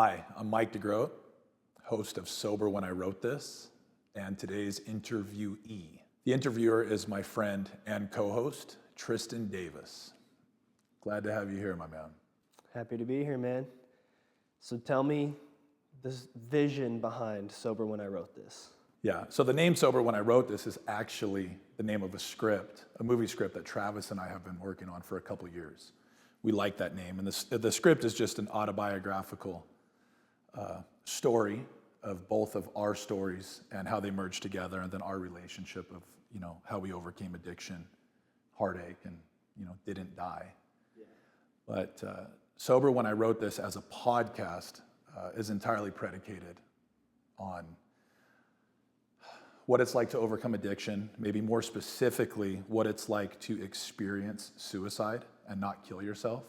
Hi, I'm Mike DeGroat, host of Sober When I Wrote This, and today's interviewee. The interviewer is my friend and co-host, Tristan Davis. Glad to have you here, my man. Happy to be here, man. So tell me this vision behind Sober When I Wrote This. Yeah, so the name Sober When I Wrote This is actually the name of a movie script that Travis and I have been working on for a couple years. We like that name, and the script is just an autobiographical story of both of our stories and how they merged together, and then our relationship of, how we overcame addiction, heartache, and, didn't die. Yeah. But Sober When I Wrote This as a podcast is entirely predicated on what it's like to overcome addiction, maybe more specifically, what it's like to experience suicide and not kill yourself.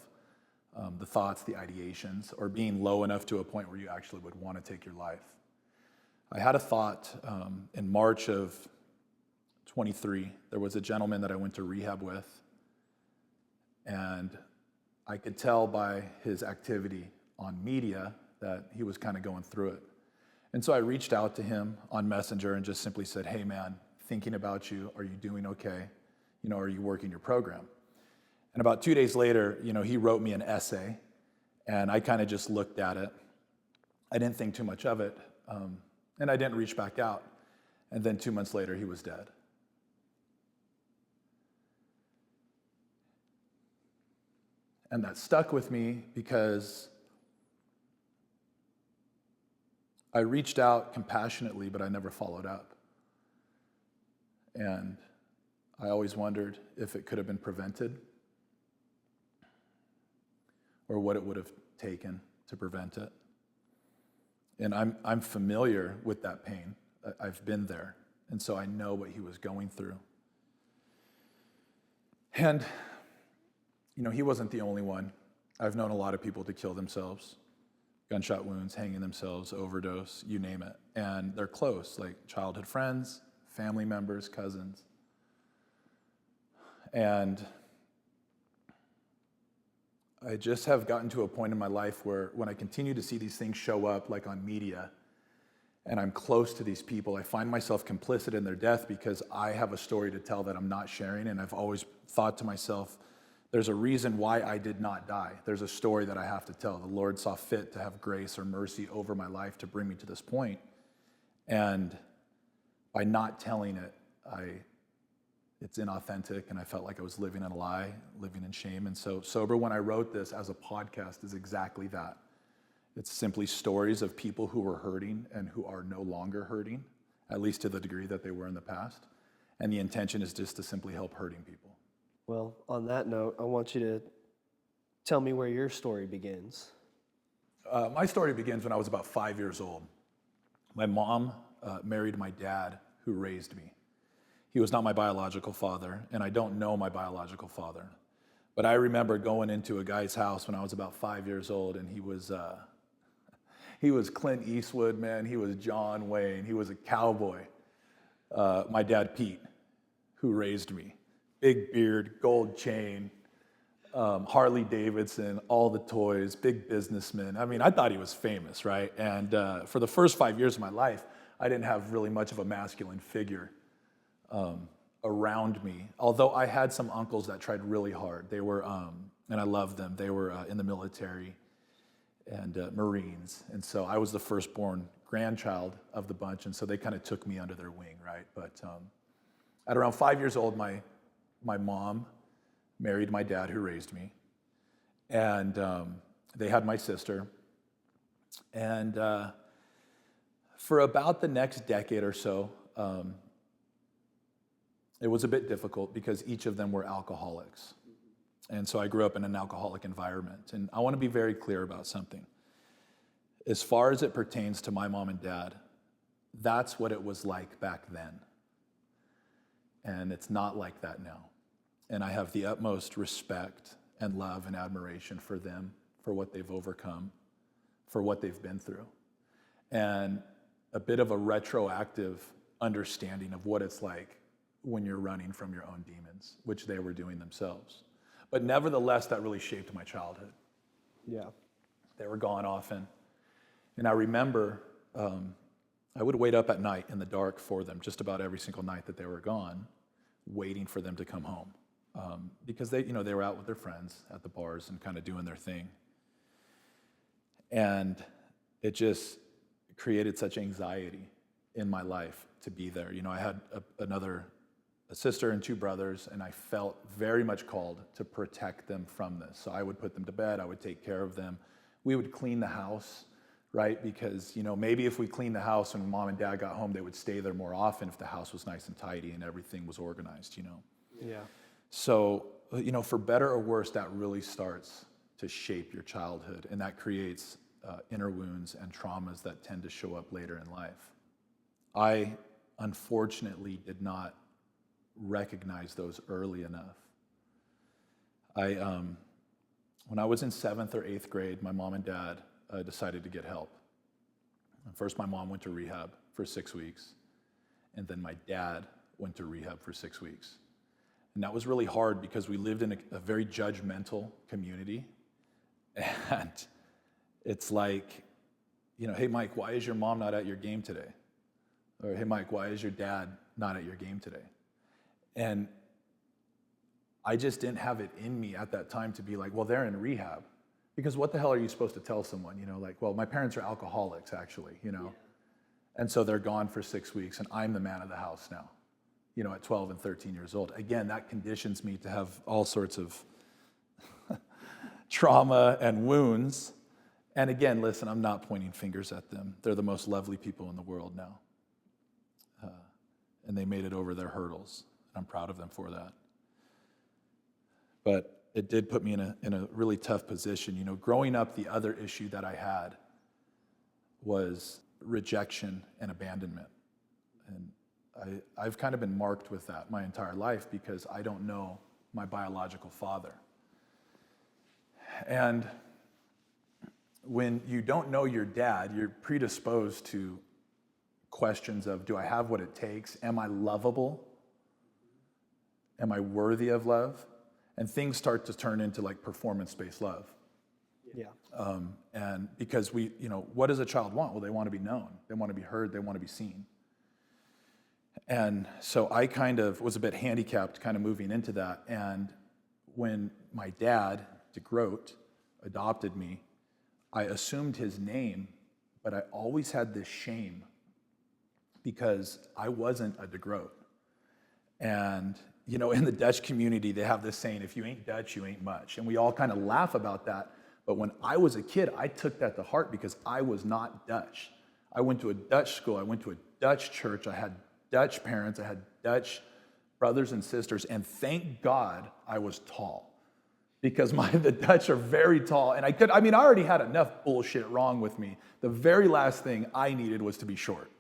The thoughts, the ideations, or being low enough to a point where you actually would want to take your life. I had a thought in March of 23. There was a gentleman that I went to rehab with, and I could tell by his activity on media that he was kind of going through it. And so I reached out to him on Messenger and just simply said, "Hey man, thinking about you, are you doing okay? Are you working your program?" And about 2 days later, he wrote me an essay, and I kind of just looked at it. I didn't think too much of it, and I didn't reach back out. And then 2 months later, he was dead. And that stuck with me because I reached out compassionately, but I never followed up. And I always wondered if it could have been prevented, or what it would have taken to prevent it. And I'm familiar with that pain. I've been there, and so I know what he was going through. And, he wasn't the only one. I've known a lot of people to kill themselves, gunshot wounds, hanging themselves, overdose, you name it. And they're close, like childhood friends, family members, cousins. And I just have gotten to a point in my life where when I continue to see these things show up, like on media, and I'm close to these people, I find myself complicit in their death because I have a story to tell that I'm not sharing, and I've always thought to myself, there's a reason why I did not die. There's a story that I have to tell. The Lord saw fit to have grace or mercy over my life to bring me to this point. And by not telling it, it's inauthentic, and I felt like I was living in a lie, living in shame. And so Sober When I Wrote This as a podcast is exactly that. It's simply stories of people who were hurting and who are no longer hurting, at least to the degree that they were in the past. And the intention is just to simply help hurting people. Well, on that note, I want you to tell me where your story begins. My story begins when I was about 5 years old. My mom married my dad, who raised me. He was not my biological father, and I don't know my biological father. But I remember going into a guy's house when I was about 5 years old, and he was Clint Eastwood, man. He was John Wayne. He was a cowboy. My dad, Pete, who raised me. Big beard, gold chain, Harley Davidson, all the toys, big businessman. I mean, I thought he was famous, right? And for the first 5 years of my life, I didn't have really much of a masculine figure around me. Although I had some uncles that tried really hard. They were, and I loved them, they were in the military and Marines. And so I was the firstborn grandchild of the bunch, and so they kind of took me under their wing, right? But at around 5 years old, my mom married my dad, who raised me, and they had my sister. And for about the next decade or so, it was a bit difficult because each of them were alcoholics. And so I grew up in an alcoholic environment. And I want to be very clear about something. As far as it pertains to my mom and dad, that's what it was like back then. And it's not like that now. And I have the utmost respect and love and admiration for them, for what they've overcome, for what they've been through. And a bit of a retroactive understanding of what it's like when you're running from your own demons, which they were doing themselves. But nevertheless, that really shaped my childhood. Yeah. They were gone often. And I remember I would wait up at night in the dark for them just about every single night that they were gone, waiting for them to come home. Because they were out with their friends at the bars and kind of doing their thing. And it just created such anxiety in my life to be there. I had a sister and two brothers, and I felt very much called to protect them from this. So I would put them to bed, I would take care of them. We would clean the house, right? Because, maybe if we cleaned the house when mom and dad got home, they would stay there more often if the house was nice and tidy and everything was organized, Yeah. So, for better or worse, that really starts to shape your childhood, and that creates inner wounds and traumas that tend to show up later in life. I, unfortunately, did not recognize those early enough. When I was in 7th or 8th grade, my mom and dad decided to get help. First, my mom went to rehab for 6 weeks, and then my dad went to rehab for 6 weeks. And that was really hard because we lived in a very judgmental community. And it's like, hey, Mike, why is your mom not at your game today? Or, hey, Mike, why is your dad not at your game today? And I just didn't have it in me at that time to be like, well, they're in rehab. Because what the hell are you supposed to tell someone? Well, my parents are alcoholics, actually, Yeah. And so they're gone for 6 weeks, and I'm the man of the house now, at 12 and 13 years old. Again, that conditions me to have all sorts of trauma and wounds. And again, listen, I'm not pointing fingers at them. They're the most lovely people in the world now. And they made it over their hurdles. I'm proud of them for that. But it did put me in a really tough position. Growing up, the other issue that I had was rejection and abandonment. And I've kind of been marked with that my entire life because I don't know my biological father. And when you don't know your dad, you're predisposed to questions of, do I have what it takes? Am I lovable? Am I worthy of love? And things start to turn into like performance-based love. Yeah. And because what does a child want? Well, they want to be known. They want to be heard. They want to be seen. And so I kind of was a bit handicapped kind of moving into that. And when my dad, Groot, adopted me, I assumed his name, but I always had this shame because I wasn't a Groot. And, in the Dutch community, they have this saying, if you ain't Dutch, you ain't much. And we all kind of laugh about that. But when I was a kid, I took that to heart because I was not Dutch. I went to a Dutch school. I went to a Dutch church. I had Dutch parents. I had Dutch brothers and sisters. And thank God I was tall because the Dutch are very tall. And I already had enough bullshit wrong with me. The very last thing I needed was to be short.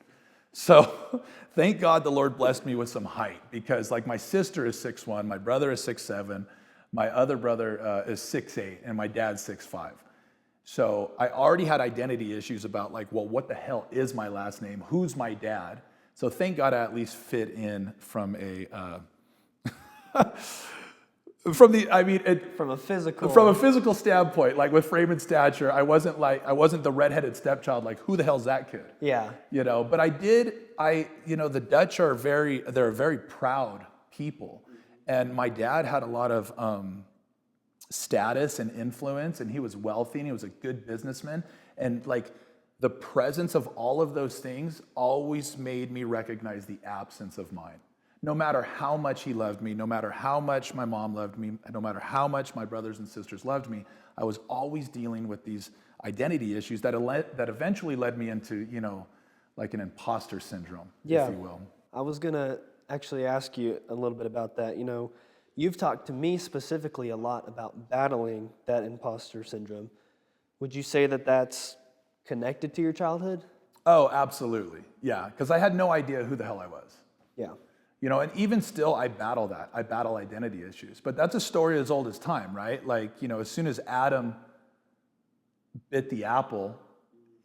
So thank God the Lord blessed me with some height because my sister is 6'1", my brother is 6'7", my other brother is 6'8", and my dad's 6'5". So I already had identity issues about what the hell is my last name? Who's my dad? So thank God I at least fit in from a from a physical standpoint, with frame and stature. I wasn't the redheaded stepchild. Who the hell's that kid? Yeah. But the Dutch they're a very proud people. And my dad had a lot of status and influence, and he was wealthy, and he was a good businessman. And the presence of all of those things always made me recognize the absence of mine. No matter how much he loved me, no matter how much my mom loved me, no matter how much my brothers and sisters loved me, I was always dealing with these identity issues that eventually led me into, an imposter syndrome, if you will. I was going to actually ask you a little bit about that. You've talked to me specifically a lot about battling that imposter syndrome. Would you say that that's connected to your childhood? Oh, absolutely. Yeah, because I had no idea who the hell I was. Yeah. And even still, I battle that. I battle identity issues. But that's a story as old as time, right? As soon as Adam bit the apple,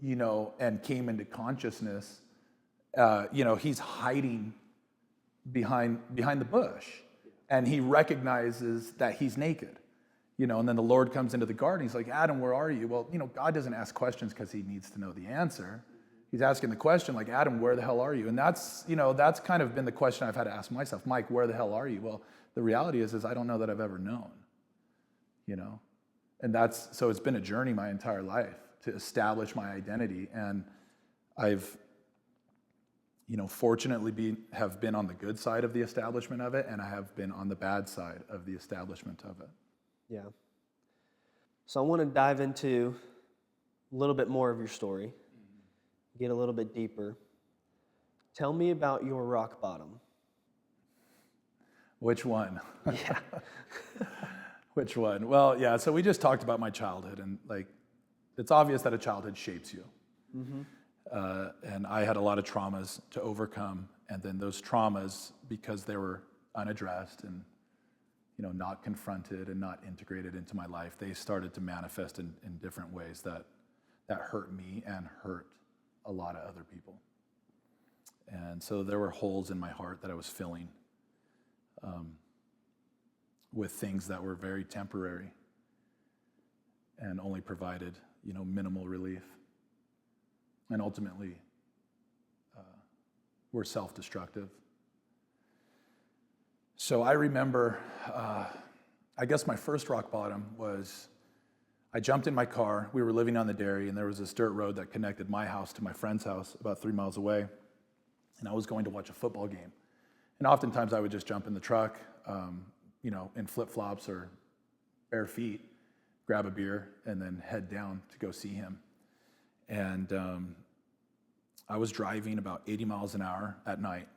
and came into consciousness, he's hiding behind the bush. And he recognizes that he's naked. And then the Lord comes into the garden. He's like, Adam, where are you? Well, God doesn't ask questions because he needs to know the answer. He's asking the question like, Adam, where the hell are you? And that's kind of been the question I've had to ask myself. Mike, where the hell are you? Well, the reality is I don't know that I've ever known, And so it's been a journey my entire life to establish my identity. And I've, fortunately have been on the good side of the establishment of it, and I have been on the bad side of the establishment of it. Yeah. So I want to dive into a little bit more of your story, get a little bit deeper. Tell me about your rock bottom. Which one? Yeah. Which one? Well, yeah, so we just talked about my childhood, and it's obvious that a childhood shapes you. And I had a lot of traumas to overcome, and then those traumas, because they were unaddressed and not confronted and not integrated into my life, they started to manifest in different ways that hurt me and hurt a lot of other people. And so there were holes in my heart that I was filling with things that were very temporary and only provided, minimal relief. And ultimately, were self-destructive. So I remember, I guess my first rock bottom was, I jumped in my car. We were living on the dairy, and there was this dirt road that connected my house to my friend's house about 3 miles away. And I was going to watch a football game. And oftentimes I would just jump in the truck, in flip-flops or bare feet, grab a beer, and then head down to go see him. And I was driving about 80 miles an hour at night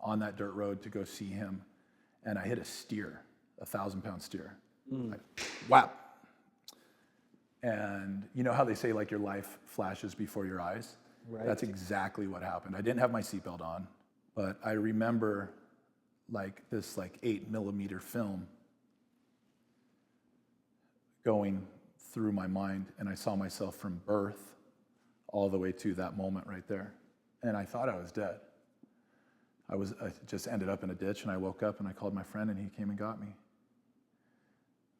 on that dirt road to go see him, and I hit a steer, a 1,000-pound steer. Whap! And you know how they say your life flashes before your eyes? Right. That's exactly what happened. I didn't have my seatbelt on, but I remember this 8mm film going through my mind, and I saw myself from birth all the way to that moment right there. And I thought I was dead. I just ended up in a ditch, and I woke up and I called my friend, and he came and got me.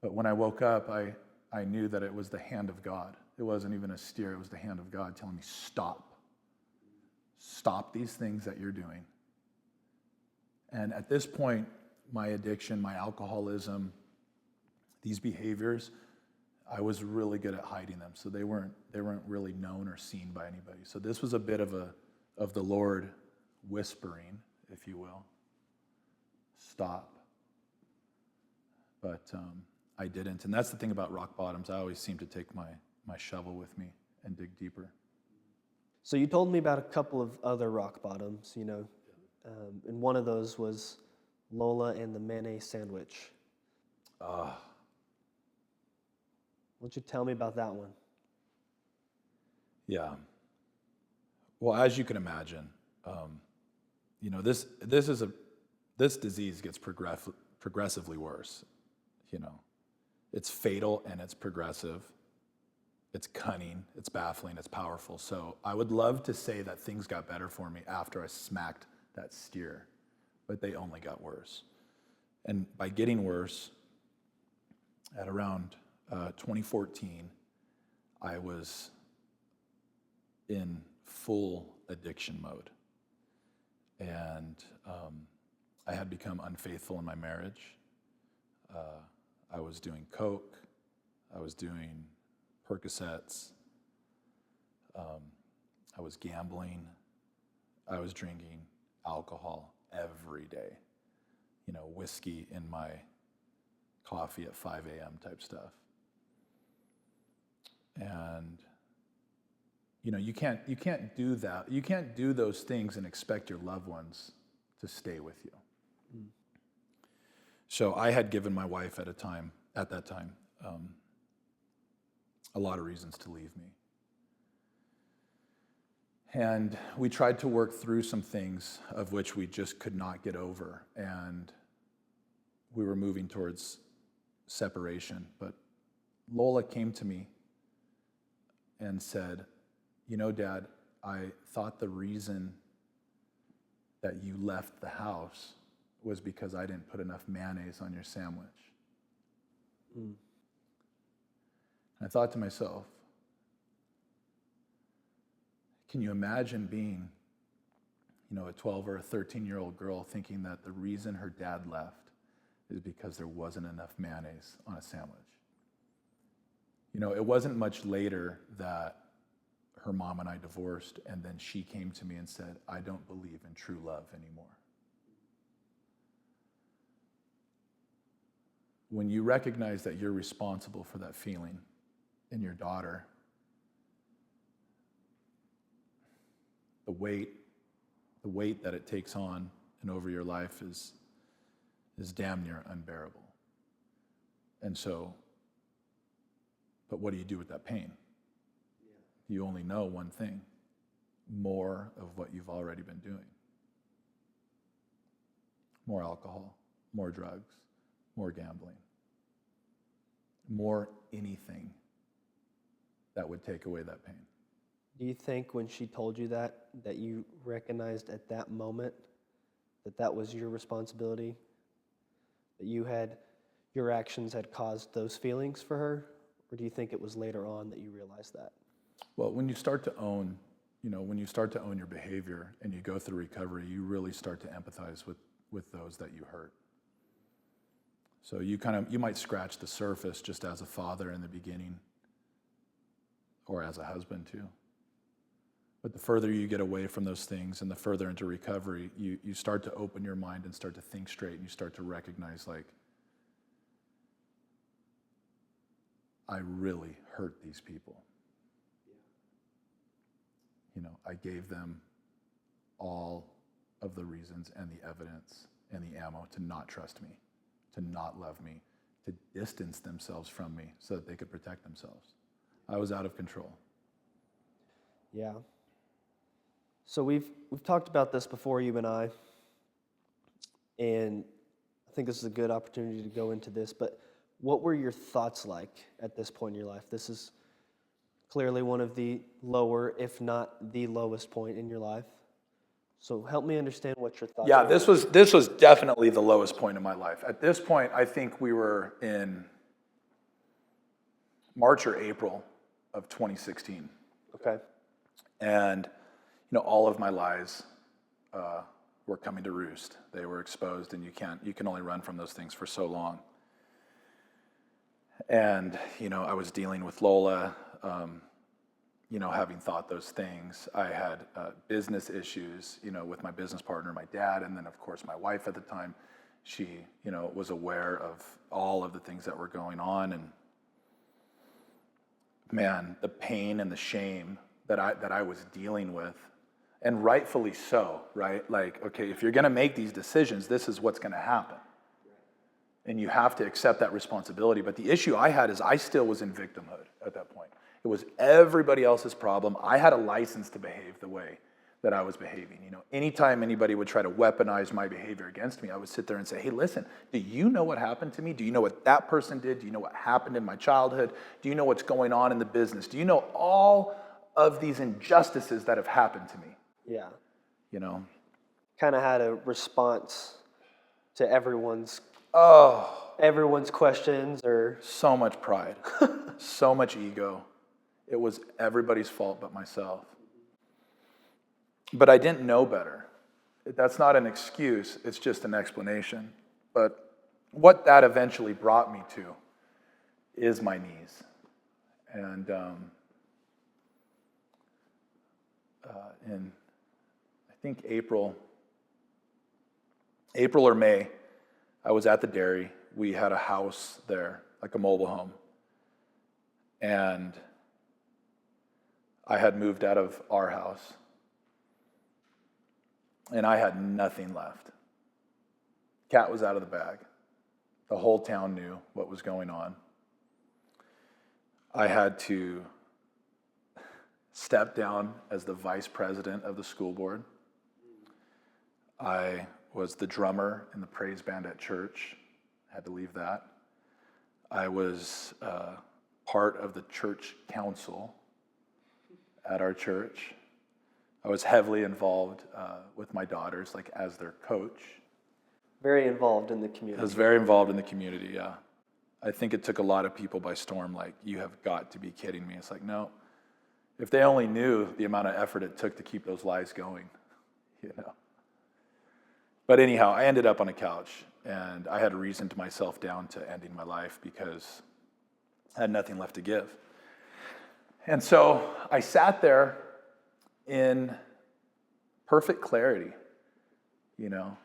But when I woke up, I knew that it was the hand of God. It wasn't even a steer, it was the hand of God telling me, stop. Stop these things that you're doing. And at this point, my addiction, my alcoholism, these behaviors, I was really good at hiding them. So they weren't really known or seen by anybody. So this was a bit of the Lord whispering, if you will. Stop. But I didn't. And that's the thing about rock bottoms. I always seem to take my shovel with me and dig deeper. So you told me about a couple of other rock bottoms, and one of those was Lola and the mayonnaise sandwich. Why don't you tell me about that one? Yeah. Well, as you can imagine, this disease gets progressively worse. It's fatal and it's progressive. It's cunning, it's baffling, it's powerful. So I would love to say that things got better for me after I smacked that steer, but they only got worse. And by getting worse, at around 2014, I was in full addiction mode. And I had become unfaithful in my marriage. I was doing coke. I was doing Percocets. I was gambling. I was drinking alcohol every day. Whiskey in my coffee at 5 a.m. type stuff. And you can't do that. You can't do those things and expect your loved ones to stay with you. So I had given my wife at that time, a lot of reasons to leave me. And we tried to work through some things of which we just could not get over. And we were moving towards separation. But Lola came to me and said, Dad, I thought the reason that you left the house was because I didn't put enough mayonnaise on your sandwich. And I thought to myself, can you imagine being, a 12 or a 13-year-old girl thinking that the reason her dad left is because there wasn't enough mayonnaise on a sandwich? It wasn't much later that her mom and I divorced, and then she came to me and said, I don't believe in true love anymore. When you recognize that you're responsible for that feeling in your daughter, the weight that it takes on and over your life is damn near unbearable. And so, but what do you do with that pain? You only know one thing: more of what you've already been doing. More alcohol, more drugs, more gambling, more anything that would take away that pain. Do you think when she told you that you recognized at that moment that was your responsibility? That your actions had caused those feelings for her? Or do you think it was later on that you realized that? Well, when you start to own your behavior and you go through recovery, you really start to empathize with those that you hurt. So you might scratch the surface just as a father in the beginning, or as a husband too. But the further you get away from those things and the further into recovery, you start to open your mind and start to think straight, and you start to recognize, like, I really hurt these people. I gave them all of the reasons and the evidence and the ammo to not trust me, to not love me, to distance themselves from me so that they could protect themselves. I was out of control. Yeah. So we've talked about this before, you and I, and I think this is a good opportunity to go into this, but what were your thoughts like at this point in your life? This is clearly one of the lower, if not the lowest point in your life. So help me understand what your thoughts are. Yeah, this was definitely the lowest point in my life. At this point, I think we were in March or April of 2016. Okay. And, all of my lies were coming to roost. They were exposed, and you can only run from those things for so long. And, I was dealing with Lola, having thought those things. I had business issues, with my business partner, my dad, and then, of course, my wife at the time. She, was aware of all of the things that were going on. And, man, the pain and the shame that I was dealing with, and rightfully so, right? Like, okay, if you're going to make these decisions, this is what's going to happen. And you have to accept that responsibility. But the issue I had is I still was in victimhood at that point. It was everybody else's problem. I had a license to behave the way that I was behaving. Anytime anybody would try to weaponize my behavior against me, I would sit there and say, hey, listen, do you know what happened to me? Do you know what that person did? Do you know what happened in my childhood? Do you know what's going on in the business? Do you know all of these injustices that have happened to me? Yeah. Kind of had a response to everyone's questions, or so much pride, so much ego. It was everybody's fault but myself. But I didn't know better. That's not an excuse, it's just an explanation. But what that eventually brought me to is my knees. And in, I think April or May, I was at the dairy. We had a house there, like a mobile home. And I had moved out of our house. And I had nothing left. Cat was out of the bag. The whole town knew what was going on. I had to step down as the vice president of the school board. I was the drummer in the praise band at church. I had to leave that. I was part of the church council at our church. I was heavily involved with my daughters, like as their coach. Very involved in the community. I was very involved in the community, yeah. I think it took a lot of people by storm, like, you have got to be kidding me. It's like, no, if they only knew the amount of effort it took to keep those lies going, you know. But anyhow, I ended up on a couch, and I had reasoned myself down to ending my life because I had nothing left to give. And so I sat there in perfect clarity, you know.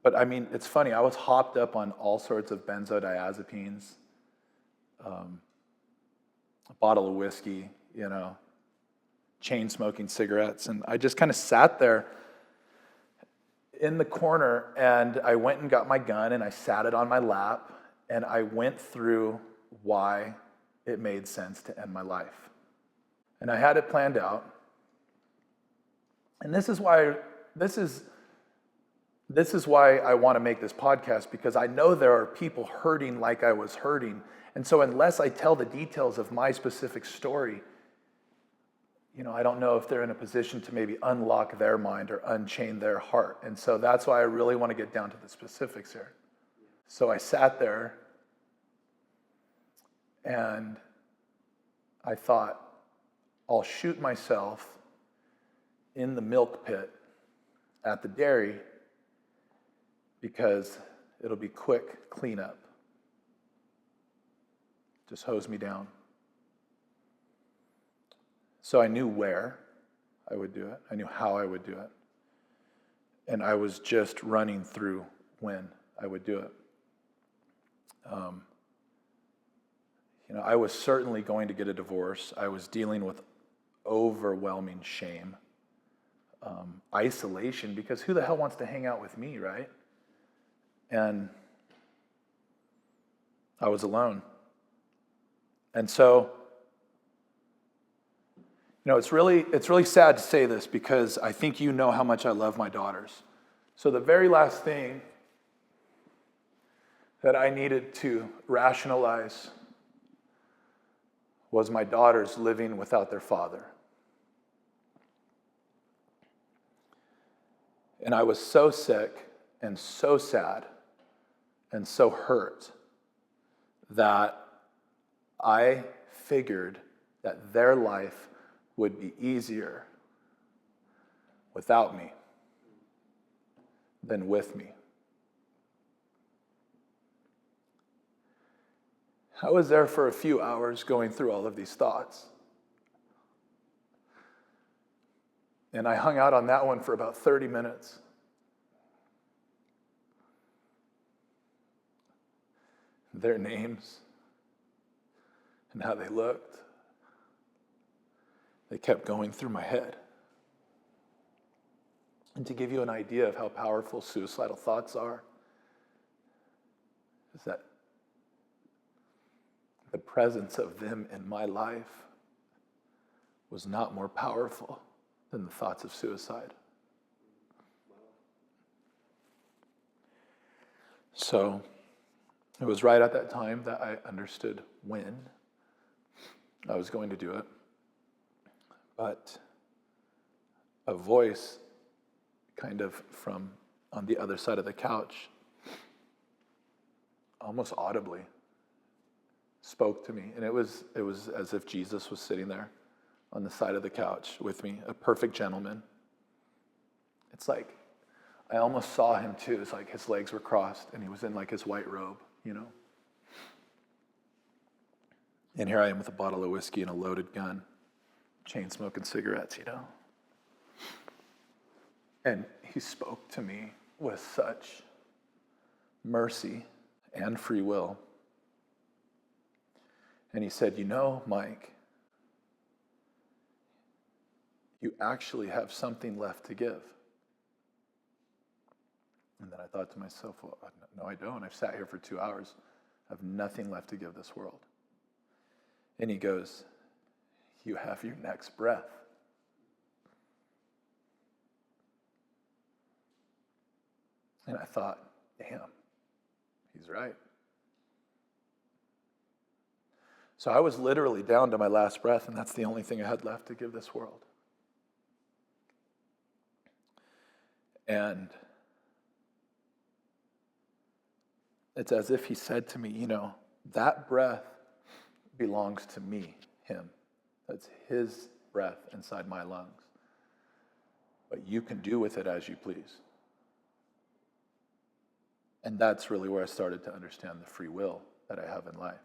But I mean, it's funny, I was hopped up on all sorts of benzodiazepines, a bottle of whiskey, you know, chain smoking cigarettes. And I just kind of sat there in the corner, and I went and got my gun and I sat it on my lap, and I went through why it made sense to end my life. And I had it planned out. And this is why I want to make this podcast, because I know there are people hurting like I was hurting. And so unless I tell the details of my specific story, you know, I don't know if they're in a position to maybe unlock their mind or unchain their heart. And so that's why I really want to get down to the specifics here. So I sat there and I thought, I'll shoot myself in the milk pit at the dairy because it'll be quick cleanup. Just hose me down. So I knew where I would do it. I knew how I would do it. And I was just running through when I would do it. You know, I was certainly going to get a divorce. I was dealing with overwhelming shame, isolation, because who the hell wants to hang out with me, right? And I was alone. And so, you know, it's really sad to say this, because I think you know how much I love my daughters. So the very last thing that I needed to rationalize was my daughters living without their father. And I was so sick and so sad and so hurt that I figured that their life would be easier without me than with me. I was there for a few hours going through all of these thoughts. And I hung out on that one for about 30 minutes. Their names and how they looked, they kept going through my head. And to give you an idea of how powerful suicidal thoughts are, is that the presence of them in my life was not more powerful than the thoughts of suicide. So it was right at that time that I understood when I was going to do it. But a voice kind of from on the other side of the couch, almost audibly, spoke to me. And it was as if Jesus was sitting there on the side of the couch with me, a perfect gentleman. It's like, I almost saw him too. It's like his legs were crossed and he was in like his white robe, you know. And here I am with a bottle of whiskey and a loaded gun, chain smoking cigarettes, you know. And he spoke to me with such mercy and free will. And he said, you know, Mike, you actually have something left to give. And then I thought to myself, well, no, I don't. I've sat here for 2 hours. I have nothing left to give this world. And he goes, you have your next breath. And I thought, damn, he's right. So I was literally down to my last breath, and that's the only thing I had left to give this world. And It's as if he said to me, that breath belongs to me, him. That's his breath inside my lungs. But you can do with it as you please. And that's really where I started to understand the free will that I have in life.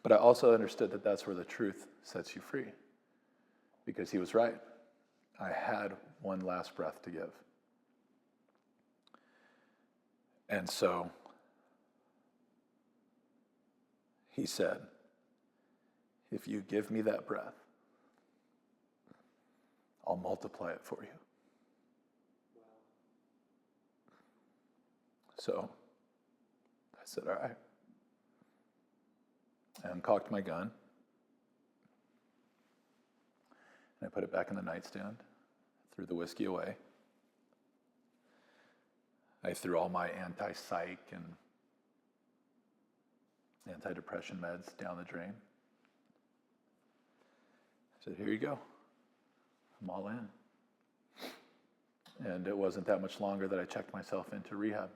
But I also understood that that's where the truth sets you free. Because he was right. I had one last breath to give. And so he said, if you give me that breath, I'll multiply it for you. So I said, all right. I uncocked my gun. And I put it back in the nightstand, threw the whiskey away. I threw all my anti-psych and antidepressant meds down the drain. I said, here you go. I'm all in. And it wasn't that much longer that I checked myself into rehab.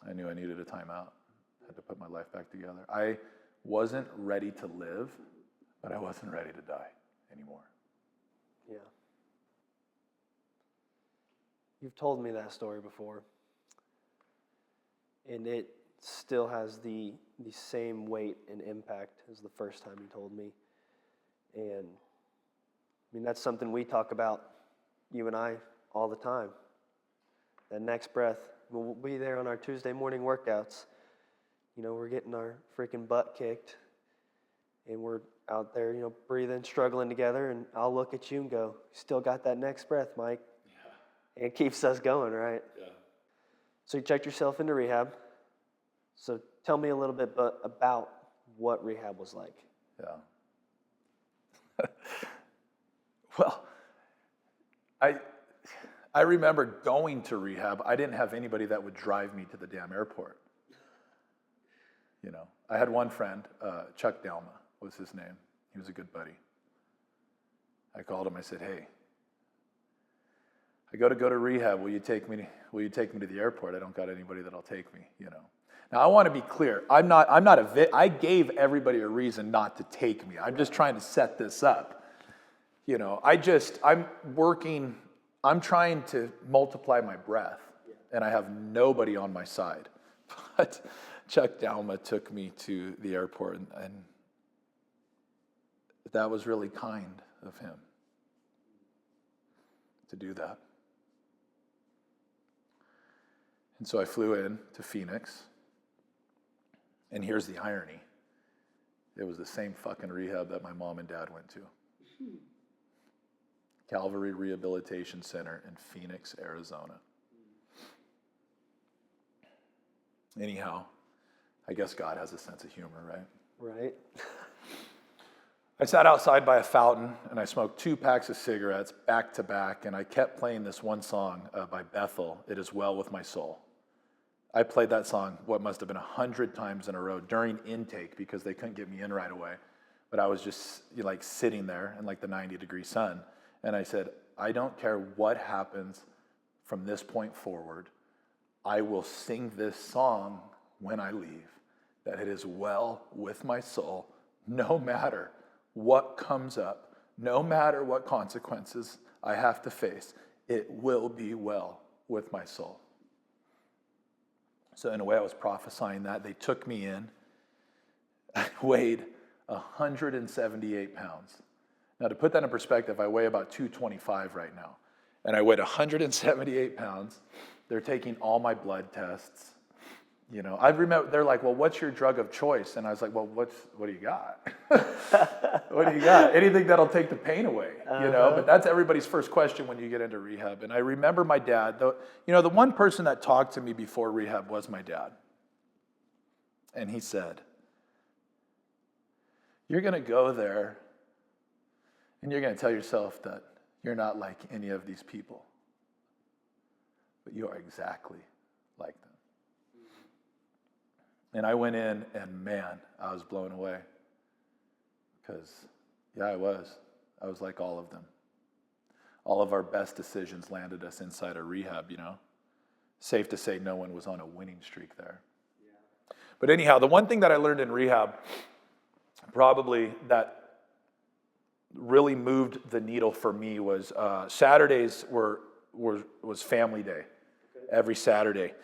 I knew I needed a timeout. I had to put my life back together. I wasn't ready to live, but I wasn't ready to die anymore. Yeah. You've told me that story before, and it still has the same weight and impact as the first time you told me. And I mean, that's something we talk about, you and I, all the time. That next breath, we'll be there on our Tuesday morning workouts. We're getting our freaking butt kicked, and we're out there, breathing, struggling together, and I'll look at you and go, still got that next breath, Mike. And it keeps us going, right? Yeah. So you checked yourself into rehab. So tell me a little bit about what rehab was like. Yeah. Well, I remember going to rehab. I didn't have anybody that would drive me to the damn airport. I had one friend, Chuck Delma was his name. He was a good buddy. I called him. I said, hey, I go to rehab. Will you take me to the airport? I don't got anybody that'll take me, Now I want to be clear. I gave everybody a reason not to take me. I'm just trying to set this up. I'm trying to multiply my breath, and I have nobody on my side. But Chuck Dalma took me to the airport, and that was really kind of him to do that. And so I flew in to Phoenix, and here's the irony. It was the same fucking rehab that my mom and dad went to. Calvary Rehabilitation Center in Phoenix, Arizona. Anyhow, I guess God has a sense of humor, right? Right. I sat outside by a fountain, and I smoked 2 packs of cigarettes back to back, and I kept playing this one song by Bethel, It Is Well With My Soul. I played that song, what must have been 100 times in a row during intake because they couldn't get me in right away. But I was just sitting there in the 90-degree sun. And I said, I don't care what happens from this point forward. I will sing this song when I leave, that it is well with my soul, no matter what comes up, no matter what consequences I have to face, it will be well with my soul. So in a way, I was prophesying that. They took me in. I weighed 178 pounds. Now, to put that in perspective, I weigh about 225 right now. And I weighed 178 pounds. They're taking all my blood tests. I remember, they're like, well, what's your drug of choice? And I was like, well, what do you got? What do you got? Anything that'll take the pain away, But that's everybody's first question when you get into rehab. And I remember my dad, the one person that talked to me before rehab was my dad. And he said, you're going to go there and you're going to tell yourself that you're not like any of these people, but you are exactly like them. And I went in, and man, I was blown away. Because, I was. I was like all of them. All of our best decisions landed us inside a rehab, safe to say no one was on a winning streak there. But anyhow, the one thing that I learned in rehab, probably that really moved the needle for me, was Saturdays was family day, every Saturday.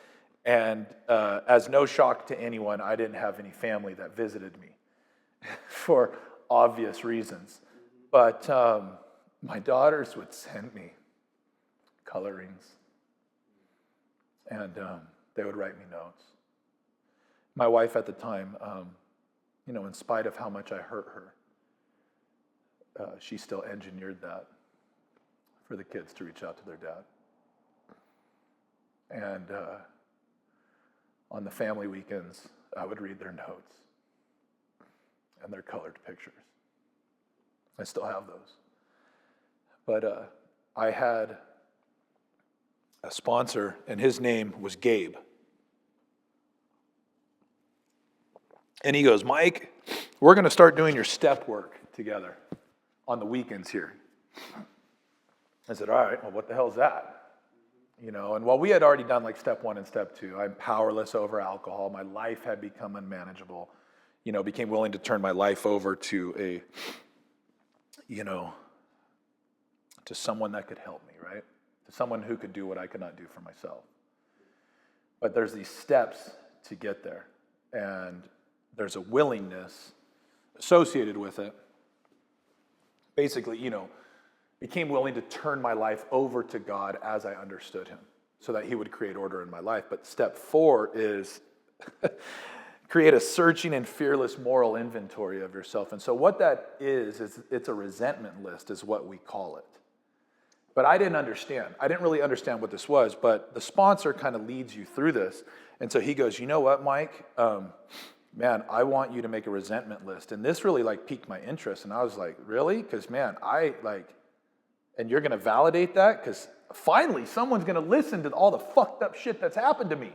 And as no shock to anyone, I didn't have any family that visited me for obvious reasons. But my daughters would send me colorings, and they would write me notes. My wife at the time, in spite of how much I hurt her, she still engineered that for the kids to reach out to their dad. And on the family weekends, I would read their notes and their colored pictures. I still have those. But I had a sponsor, and his name was Gabe. And he goes, Mike, we're going to start doing your step work together on the weekends here. I said, all right, well, what the hell is that? And while we had already done like step 1 and step 2, I'm powerless over alcohol. My life had become unmanageable. Became willing to turn my life over to to someone that could help me, right? To someone who could do what I could not do for myself. But there's these steps to get there. And there's a willingness associated with it. Basically, became willing to turn my life over to God as I understood him, so that he would create order in my life. But step 4 is create a searching and fearless moral inventory of yourself. And so what that is it's a resentment list is what we call it. But I didn't understand. I didn't really understand what this was, but the sponsor kind of leads you through this. And so he goes, you know what, Mike? Man, I want you to make a resentment list. And this really piqued my interest. And I was like, really? Because man, and you're going to validate that? Because finally, someone's going to listen to all the fucked up shit that's happened to me.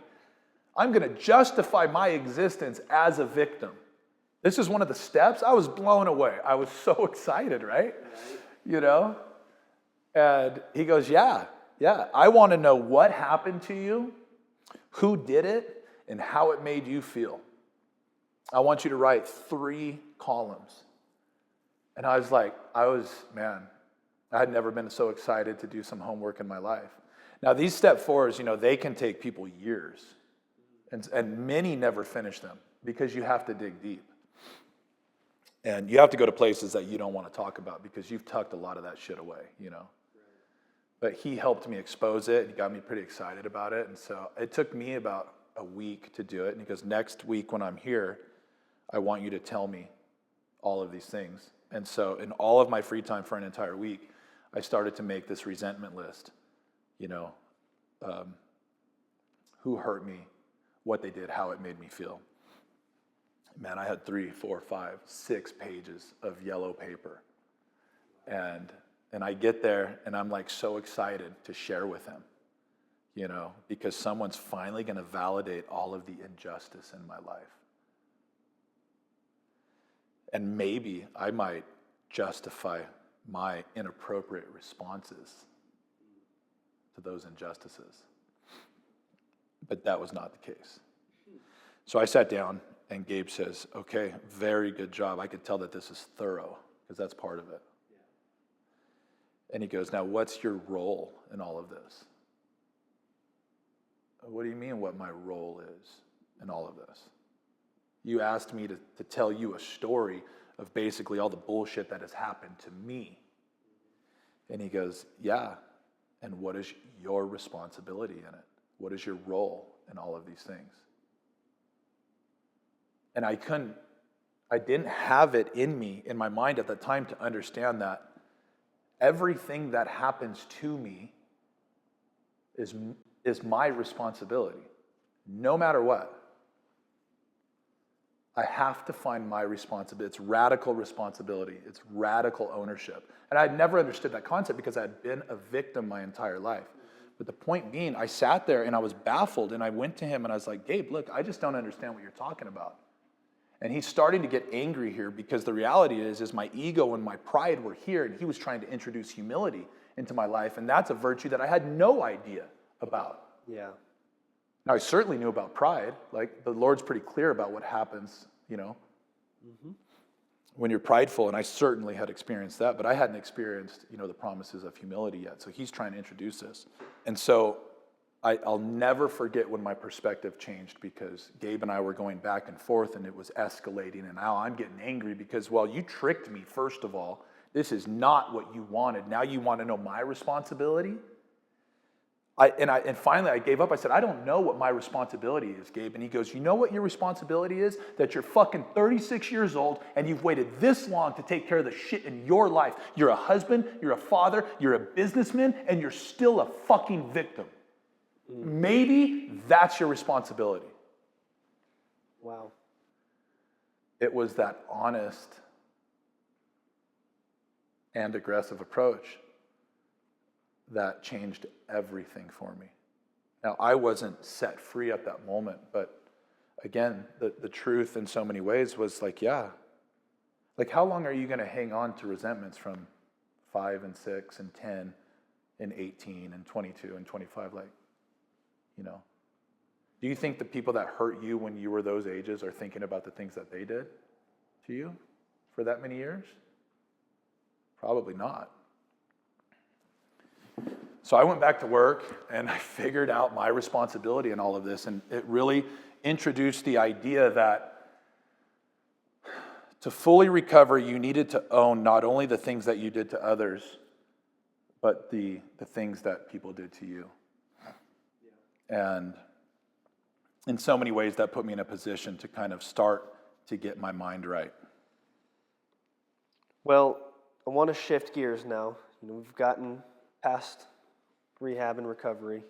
I'm going to justify my existence as a victim. This is one of the steps. I was blown away. I was so excited, right? And he goes, yeah. I want to know what happened to you, who did it, and how it made you feel. I want you to write 3 columns. And I had never been so excited to do some homework in my life. Now, these step 4s, they can take people years. And many never finish them because you have to dig deep. And you have to go to places that you don't want to talk about because you've tucked a lot of that shit away, But he helped me expose it. He got me pretty excited about it. And so it took me about a week to do it. And he goes, next week when I'm here, I want you to tell me all of these things. And so in all of my free time for an entire week, I started to make this resentment list. Who hurt me, what they did, how it made me feel. Man, I had 3, 4, 5, 6 pages of yellow paper. And I get there and I'm so excited to share with him, because someone's finally going to validate all of the injustice in my life. And maybe I might justify my inappropriate responses to those injustices. But that was not the case. So I sat down and Gabe says, okay, very good job. I could tell that this is thorough because that's part of it. And he goes, now what's your role in all of this? What do you mean what my role is in all of this? You asked me to tell you a story of basically all the bullshit that has happened to me. And he goes, yeah, and what is your responsibility in it? What is your role in all of these things? And I didn't have it in me, in my mind at the time to understand that everything that happens to me is my responsibility, no matter what. I have to find my responsibility. It's radical responsibility. It's radical ownership. And I'd never understood that concept because I had been a victim my entire life. But the point being, I sat there and I was baffled and I went to him and I was like, Gabe, look, I just don't understand what you're talking about. And he's starting to get angry here because the reality is my ego and my pride were here and he was trying to introduce humility into my life. And that's a virtue that I had no idea about. Yeah. Now, I certainly knew about pride. Like, the Lord's pretty clear about what happens, when you're prideful, and I certainly had experienced that, but I hadn't experienced, the promises of humility yet. So he's trying to introduce this. And so I'll never forget when my perspective changed, because Gabe and I were going back and forth, and it was escalating, and now I'm getting angry because, well, you tricked me, first of all. This is not what you wanted. Now you want to know my responsibility? And finally I gave up. I said, I don't know what my responsibility is, Gabe. And he goes, you know what your responsibility is? That you're fucking 36 years old and you've waited this long to take care of the shit in your life. You're a husband, you're a father, you're a businessman, and you're still a fucking victim. Maybe that's your responsibility. Wow. It was that honest and aggressive approach that changed everything for me. Now, I wasn't set free at that moment, but again, the truth in so many ways was like, yeah, like how long are you going to hang on to resentments from 5 and 6 and 10 and 18 and 22 and 25? Like, do you think the people that hurt you when you were those ages are thinking about the things that they did to you for that many years? Probably not. So I went back to work and I figured out my responsibility in all of this, and it really introduced the idea that to fully recover, you needed to own not only the things that you did to others, but the things that people did to you. And in so many ways, that put me in a position to kind of start to get my mind right. Well, I want to shift gears now. We've gotten past rehab and recovery.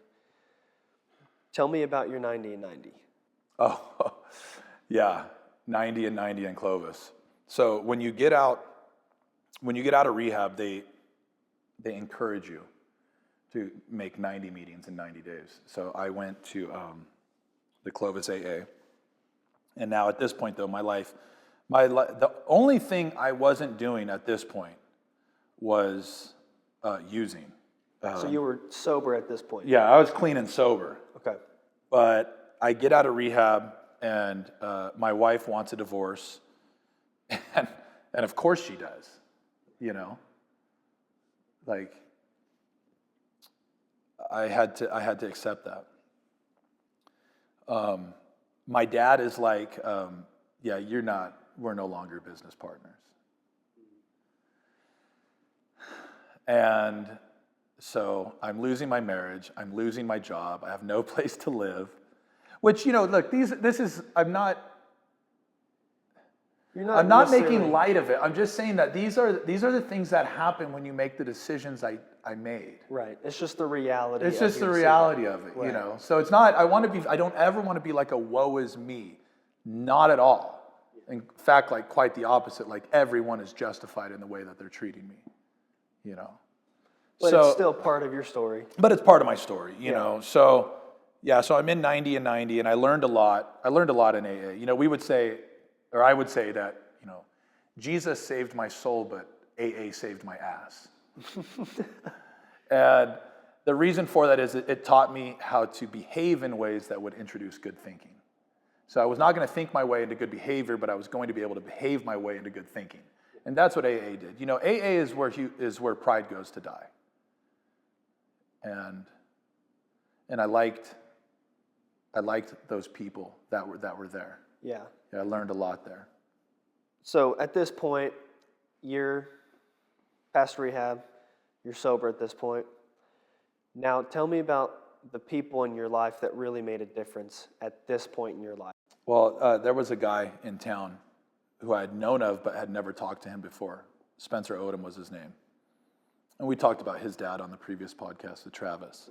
Tell me about your 90 and 90. Oh, yeah, 90 and 90 in Clovis. So when you get out of rehab, they encourage you to make 90 meetings in 90 days. So I went to the Clovis AA. And now at this point, though, the only thing I wasn't doing at this point was using. So you were sober at this point? Yeah, I was clean and sober. Okay. But I get out of rehab, and my wife wants a divorce. And of course she does, Like, I had to accept that. My dad is like, yeah, we're no longer business partners. And so I'm losing my marriage, I'm losing my job, I have no place to live, which, look, I'm not making light of it. I'm just saying that these are the things that happen when you make the decisions I made. Right. It's just the reality. It's just the reality of it, right. So it's not, I don't ever want to be like a woe is me. Not at all. In fact, like quite the opposite. Like everyone is justified in the way that they're treating me, But it's still part of your story. But it's part of my story, know. So, yeah, so I'm in 90 and 90, and I learned a lot. I learned a lot in AA. We would say, or I would say that, Jesus saved my soul, but AA saved my ass. And the reason for that is it taught me how to behave in ways that would introduce good thinking. So I was not going to think my way into good behavior, but I was going to be able to behave my way into good thinking. And that's what AA did. AA is where pride goes to die. And I liked those people that were there. Yeah. I learned a lot there. So at this point, you're past rehab, you're sober at this point. Now tell me about the people in your life that really made a difference at this point in your life. Well, there was a guy in town who I had known of but had never talked to him before. Spencer Odom was his name. And we talked about his dad on the previous podcast with Travis.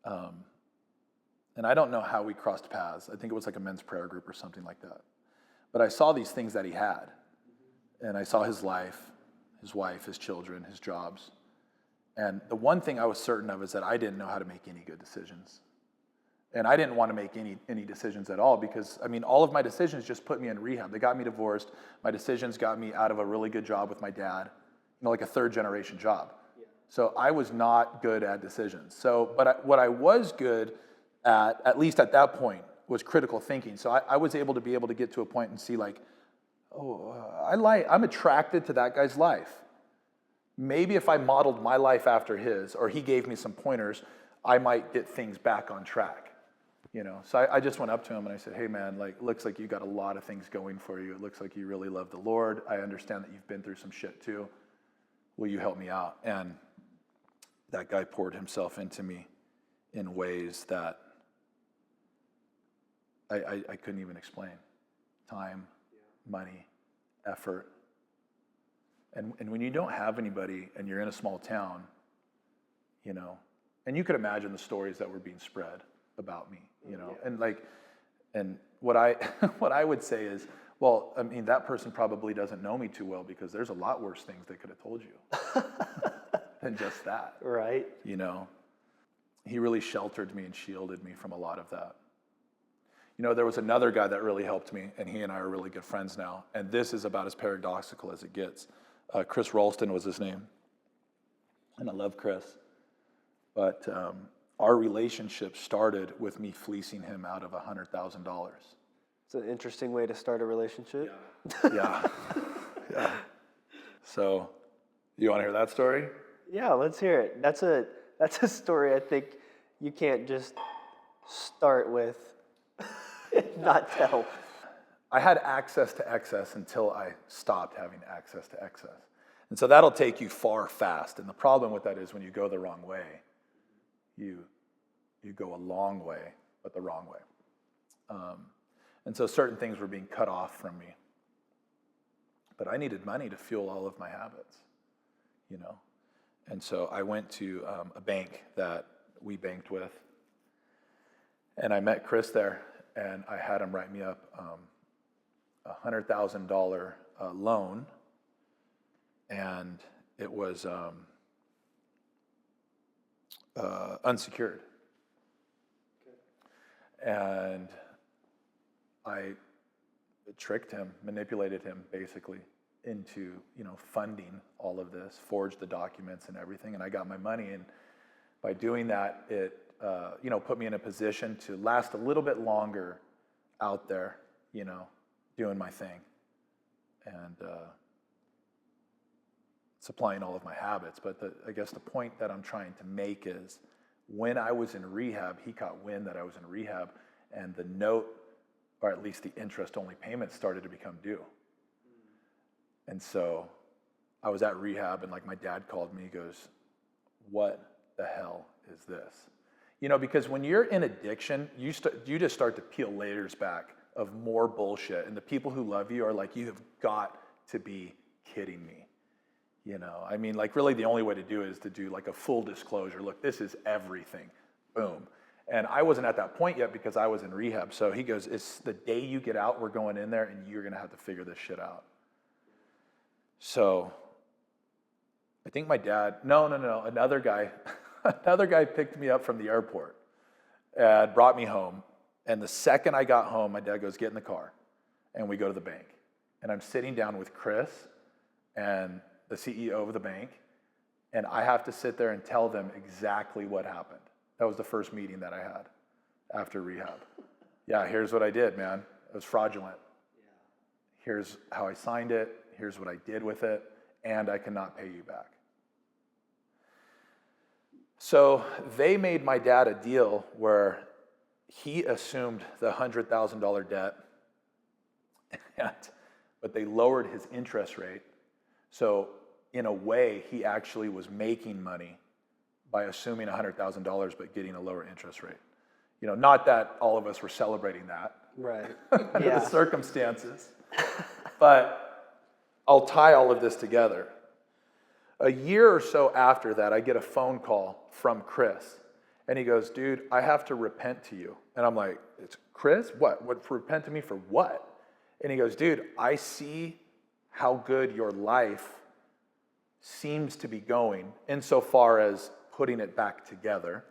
Right. And I don't know how we crossed paths. I think it was like a men's prayer group or something like that. But I saw these things that he had. And I saw his life, his wife, his children, his jobs. And the one thing I was certain of is that I didn't know how to make any good decisions. And I didn't want to make any decisions at all because, all of my decisions just put me in rehab. They got me divorced. My decisions got me out of a really good job with my dad, like a third generation job. Yeah. So I was not good at decisions. What I was good at least at that point, was critical thinking. So I was able to get to a point and see like, I'm attracted to that guy's life. Maybe if I modeled my life after his, or he gave me some pointers, I might get things back on track. So I just went up to him and I said, hey man, like, looks like you got a lot of things going for you. It looks like you really love the Lord. I understand that you've been through some shit too. Will you help me out? And that guy poured himself into me in ways that I couldn't even explain. Time, money, effort. And when you don't have anybody and you're in a small town, and you could imagine the stories that were being spread about me, and what I would say is, well, I mean, that person probably doesn't know me too well because there's a lot worse things they could have told you than just that. Right. He really sheltered me and shielded me from a lot of that. There was another guy that really helped me, and he and I are really good friends now. And this is about as paradoxical as it gets. Chris Ralston was his name. And I love Chris. But our relationship started with me fleecing him out of $100,000. It's an interesting way to start a relationship. Yeah. Yeah. So, you want to hear that story? Yeah, let's hear it. That's a story I think you can't just start with not tell. I had access to excess until I stopped having access to excess. And so that'll take you far fast. And the problem with that is when you go the wrong way, you go a long way, but the wrong way. And so certain things were being cut off from me. But I needed money to fuel all of my habits, And so I went to a bank that we banked with. And I met Chris there, and I had him write me up a $100,000 loan. And it was unsecured. And I tricked him, manipulated him basically into, funding all of this, forged the documents and everything, and I got my money. And by doing that, it, put me in a position to last a little bit longer out there, doing my thing and supplying all of my habits. But I guess the point that I'm trying to make is when I was in rehab, he caught wind that I was in rehab, and the note, or at least the interest-only payments, started to become due. And so I was at rehab, and like my dad called me, he goes, what the hell is this? Because when you're in addiction, you just start to peel layers back of more bullshit. And the people who love you are like, you have got to be kidding me. I mean, like really the only way to do it is to do like a full disclosure. Look, this is everything. Boom. And I wasn't at that point yet because I was in rehab. So he goes, it's the day you get out, we're going in there and you're going to have to figure this shit out. So I think my dad, no, another guy picked me up from the airport and brought me home. And the second I got home, my dad goes, get in the car. And we go to the bank. And I'm sitting down with Chris and the CEO of the bank. And I have to sit there and tell them exactly what happened. That was the first meeting that I had after rehab. Yeah, here's what I did, man. It was fraudulent. Here's how I signed it. Here's what I did with it. And I cannot pay you back. So they made my dad a deal where he assumed the $100,000 debt, but they lowered his interest rate. So in a way, he actually was making money by assuming $100,000 but getting a lower interest rate. Not that all of us were celebrating that. Right. Under the circumstances. But I'll tie all of this together. A year or so after that, I get a phone call from Chris. And he goes, dude, I have to repent to you. And I'm like, it's Chris? What? Repent to me for what? And he goes, dude, I see how good your life seems to be going insofar as putting it back together.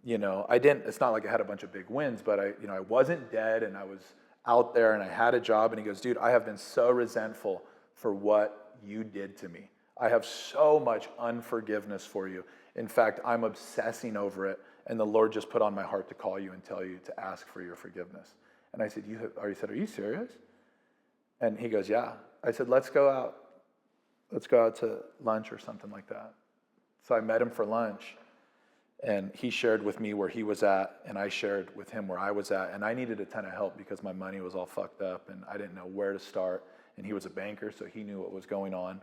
It's not like I had a bunch of big wins, but I wasn't dead and I was out there and I had a job. And he goes, dude, I have been so resentful for what you did to me. I have so much unforgiveness for you. In fact, I'm obsessing over it and the Lord just put on my heart to call you and tell you to ask for your forgiveness. And I said, he said, are you serious? And he goes, yeah. I said, let's go out to lunch or something like that. So I met him for lunch, and he shared with me where he was at, and I shared with him where I was at, and I needed a ton of help because my money was all fucked up, and I didn't know where to start, and he was a banker, so he knew what was going on.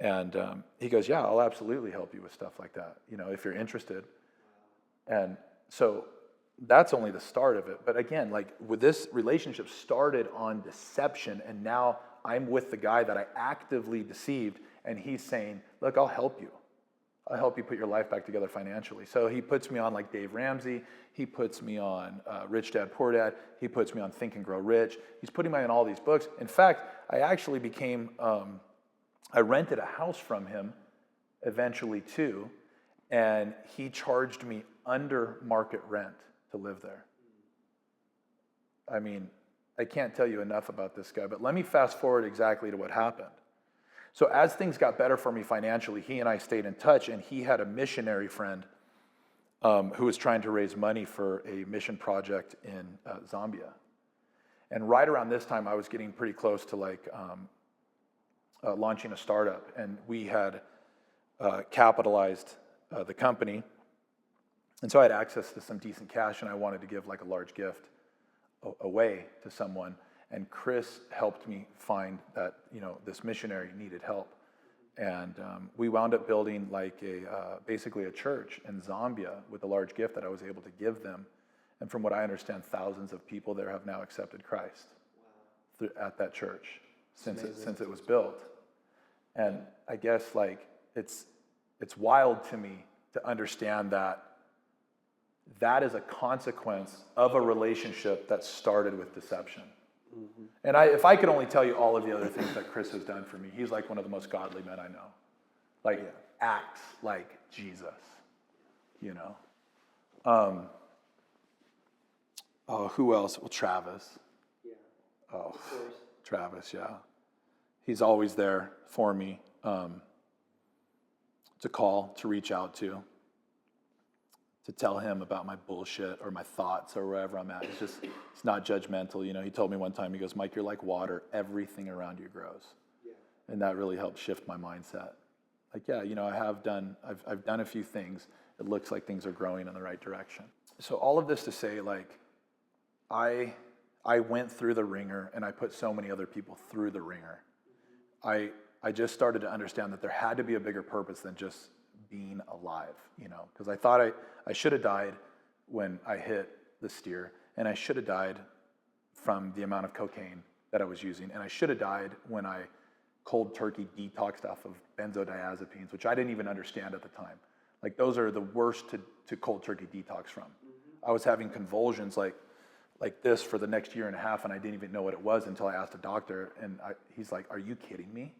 And he goes, yeah, I'll absolutely help you with stuff like that, if you're interested. And so that's only the start of it. But again, like with this relationship started on deception, and now I'm with the guy that I actively deceived, and he's saying, look, I'll help you. I'll help you put your life back together financially. So he puts me on like Dave Ramsey. He puts me on Rich Dad, Poor Dad. He puts me on Think and Grow Rich. He's putting me on all these books. In fact, I actually became, I rented a house from him eventually too, and he charged me under market rent to live there. I mean, I can't tell you enough about this guy, but let me fast forward exactly to what happened. So as things got better for me financially, he and I stayed in touch, and he had a missionary friend who was trying to raise money for a mission project in Zambia. And right around this time, I was getting pretty close to launching a startup, and we had capitalized the company. And so I had access to some decent cash, and I wanted to give like a large gift away to someone. And Chris helped me find that, this missionary needed help. And we wound up building like basically a church in Zambia with a large gift that I was able to give them. And from what I understand, thousands of people there have now accepted Christ at that church since it was built. And I guess like it's wild to me to understand that is a consequence of a relationship that started with deception. Mm-hmm. And if I could only tell you all of the other things that Chris has done for me, he's like one of the most godly men I know. Acts like Jesus, who else? Well, Travis. Yeah. Oh, of course. Travis, yeah. He's always there for me to call, to reach out to tell him about my bullshit or my thoughts or wherever I'm at. It's not judgmental. He told me one time, he goes, Mike, you're like water. Everything around you grows. Yeah. And that really helped shift my mindset. I've done a few things. It looks like things are growing in the right direction. So all of this to say, I went through the ringer, and I put so many other people through the ringer. I just started to understand that there had to be a bigger purpose than just being alive, because I thought I should have died when I hit the steer, and I should have died from the amount of cocaine that I was using, and I should have died when I cold turkey detoxed off of benzodiazepines, which I didn't even understand at the time. Like those are the worst to cold turkey detox from. Mm-hmm. I was having convulsions like this for the next year and a half, and I didn't even know what it was until I asked a doctor, and he's like, "Are you kidding me?"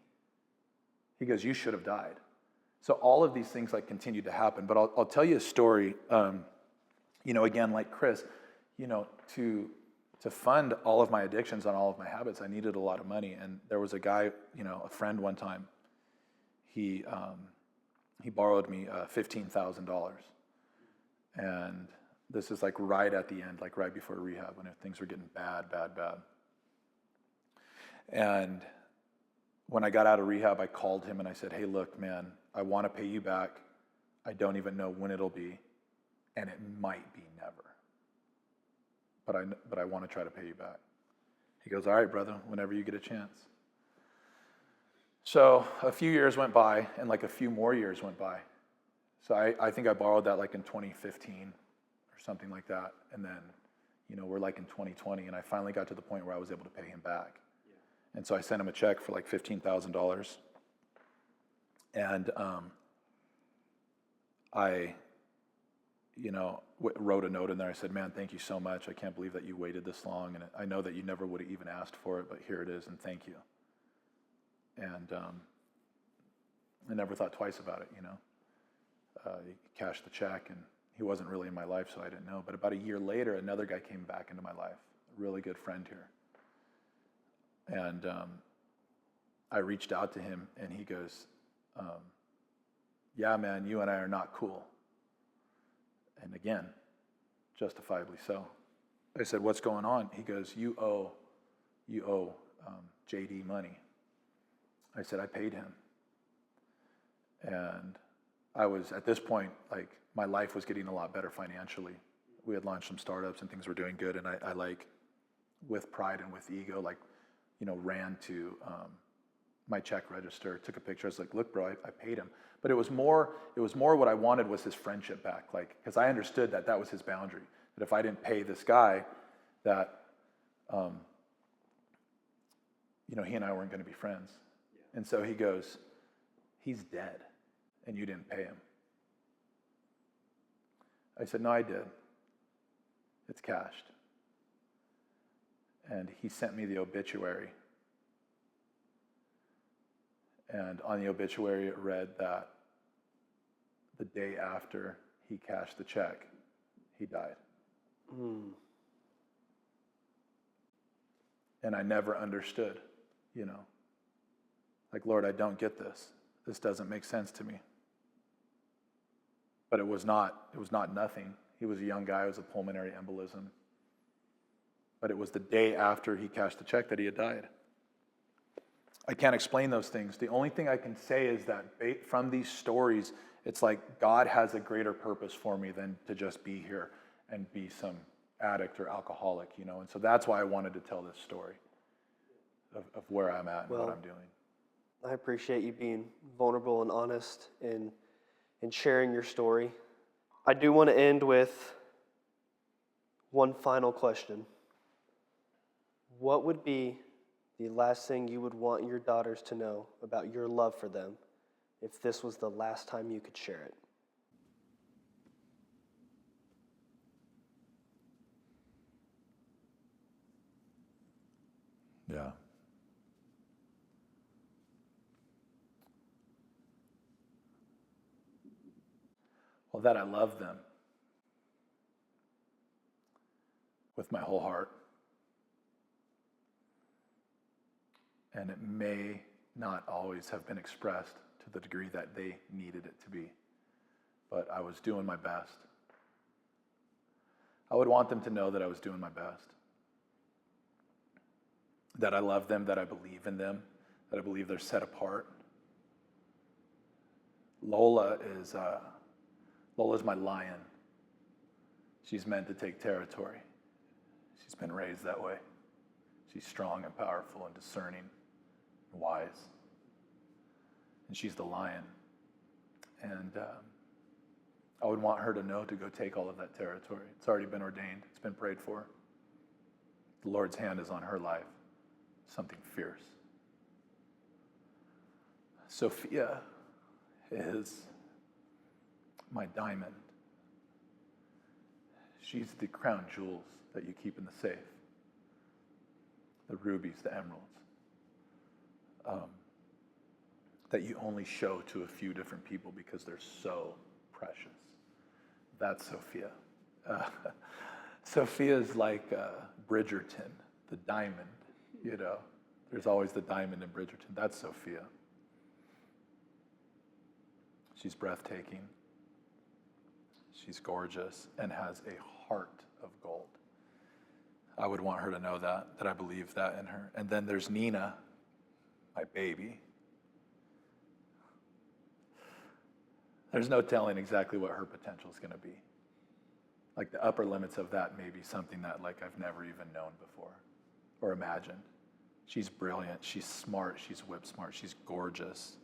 He goes, "You should have died." So all of these things continued to happen. But I'll tell you a story, again, like Chris, to fund all of my addictions and all of my habits, I needed a lot of money. And there was a guy, a friend one time, he borrowed me $15,000. And this is right at the end, right before rehab, when things were getting bad. And when I got out of rehab, I called him and I said, "Hey, look, man, I want to pay you back. I don't even know when it'll be, and it might be never. But I want to try to pay you back." He goes, "All right, brother, whenever you get a chance." So a few years went by, and a few more years went by. So I think I borrowed that in 2015 or something like that, and then we're in 2020, and I finally got to the point where I was able to pay him back. And so I sent him a check for $15,000. And I, wrote a note in there. I said, "Man, thank you so much. I can't believe that you waited this long. And I know that you never would have even asked for it, but here it is, and thank you." And I never thought twice about it, He cashed the check, and he wasn't really in my life, so I didn't know. But about a year later, another guy came back into my life, a really good friend here. And I reached out to him, and he goes, "Yeah, man, you and I are not cool." And again, justifiably so. I said, what's going on? He goes, you owe JD money. I said, I paid him. And I was, at this point, like, my life was getting a lot better financially. We had launched some startups and things were doing good. And I like, with pride and with ego, like, ran to my check register, took a picture. I was like, look, bro, I paid him. But it was more what I wanted was his friendship back. Like, because I understood that was his boundary. That if I didn't pay this guy, that, he and I weren't going to be friends. Yeah. And so he goes, he's dead, and you didn't pay him. I said, no, I did. It's cashed. And he sent me the obituary. And on the obituary, it read that the day after he cashed the check, he died. Mm. And I never understood, like, Lord, I don't get this. This doesn't make sense to me. But it was not nothing. He was a young guy. It was a pulmonary embolism. But it was the day after he cashed the check that he had died. I can't explain those things. The only thing I can say is that from these stories, it's like God has a greater purpose for me than to just be here and be some addict or alcoholic, And so that's why I wanted to tell this story of where I'm at and what I'm doing. I appreciate you being vulnerable and honest and sharing your story. I do want to end with one final question. What would be the last thing you would want your daughters to know about your love for them if this was the last time you could share it? Yeah. Well, that I love them with my whole heart. And it may not always have been expressed to the degree that they needed it to be. But I was doing my best. I would want them to know that I was doing my best. That I love them, that I believe in them, that I believe they're set apart. Lola's my lion. She's meant to take territory. She's been raised that way. She's strong and powerful and discerning and wise. And she's the lion. And I would want her to know to go take all of that territory. It's already been ordained. It's been prayed for. The Lord's hand is on her life. Something fierce. Sophia is my diamond. She's the crown jewels that you keep in the safe. The rubies, the emeralds. That you only show to a few different people because they're so precious. That's Sophia. Sophia's like Bridgerton, the diamond, There's always the diamond in Bridgerton. That's Sophia. She's breathtaking. She's gorgeous and has a heart of gold. I would want her to know that I believe that in her. And then there's Nina, my baby. There's no telling exactly what her potential is going to be. Like the upper limits of that may be something that like I've never even known before or imagined. She's brilliant. She's smart. She's whip smart. She's gorgeous.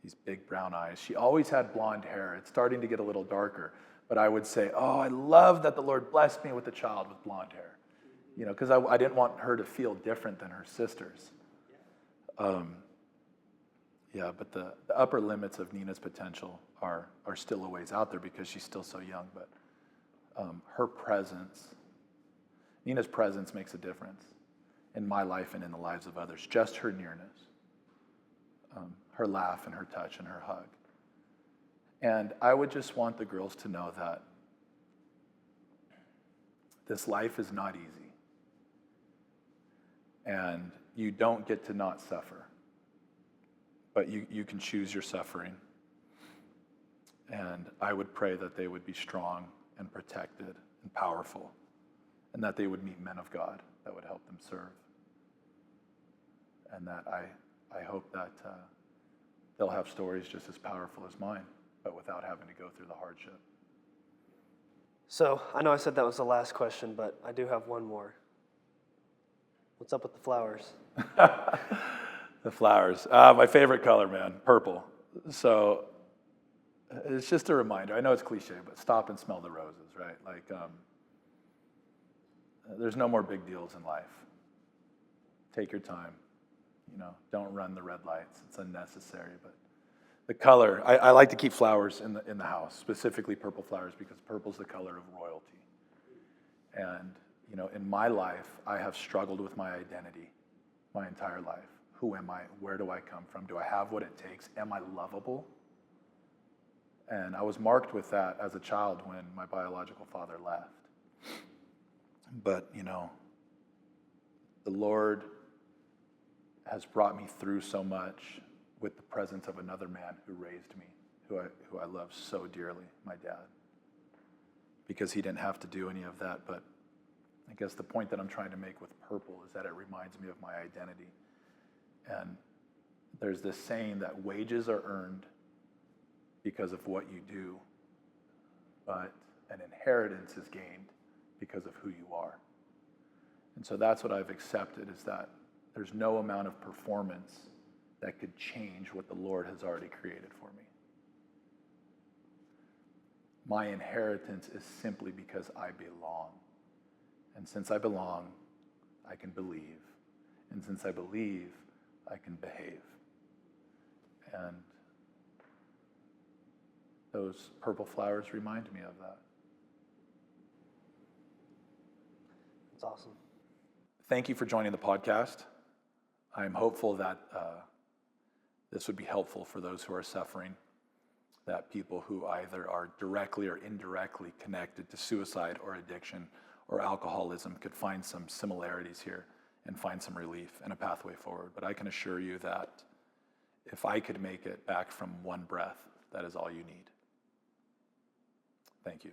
These big brown eyes. She always had blonde hair. It's starting to get a little darker. But I would say, oh, I love that the Lord blessed me with a child with blonde hair. Because I didn't want her to feel different than her sisters. But the upper limits of Nina's potential are still a ways out there because she's still so young. But her presence, Nina's presence makes a difference in my life and in the lives of others. Just her nearness, her laugh and her touch and her hug. And I would just want the girls to know that this life is not easy. And you don't get to not suffer. But you can choose your suffering. And I would pray that they would be strong and protected and powerful, and that they would meet men of God that would help them serve. And that I hope that they'll have stories just as powerful as mine, but without having to go through the hardship. So I know I said that was the last question, but I do have one more. What's up with the flowers? The flowers. My favorite color, man, purple. So it's just a reminder. I know it's cliche, but stop and smell the roses, right? Like, there's no more big deals in life. Take your time. Don't run the red lights. It's unnecessary. But the color, I like to keep flowers in the house, specifically purple flowers, because purple's the color of royalty. And in my life, I have struggled with my identity my entire life. Who am I? Where do I come from? Do I have what it takes? Am I lovable? And I was marked with that as a child when my biological father left. But, the Lord has brought me through so much with the presence of another man who raised me, who I love so dearly, my dad. Because he didn't have to do any of that, but I guess the point that I'm trying to make with purple is that it reminds me of my identity. And there's this saying that wages are earned because of what you do, but an inheritance is gained because of who you are. And so that's what I've accepted, is that there's no amount of performance that could change what the Lord has already created for me. My inheritance is simply because I belong. And since I belong, I can believe. And since I believe, I can behave. And those purple flowers remind me of that. That's awesome. Thank you for joining the podcast. I'm hopeful that this would be helpful for those who are suffering, that people who either are directly or indirectly connected to suicide or addiction or alcoholism could find some similarities here and find some relief and a pathway forward. But I can assure you that if I could make it back from one breath, that is all you need. Thank you.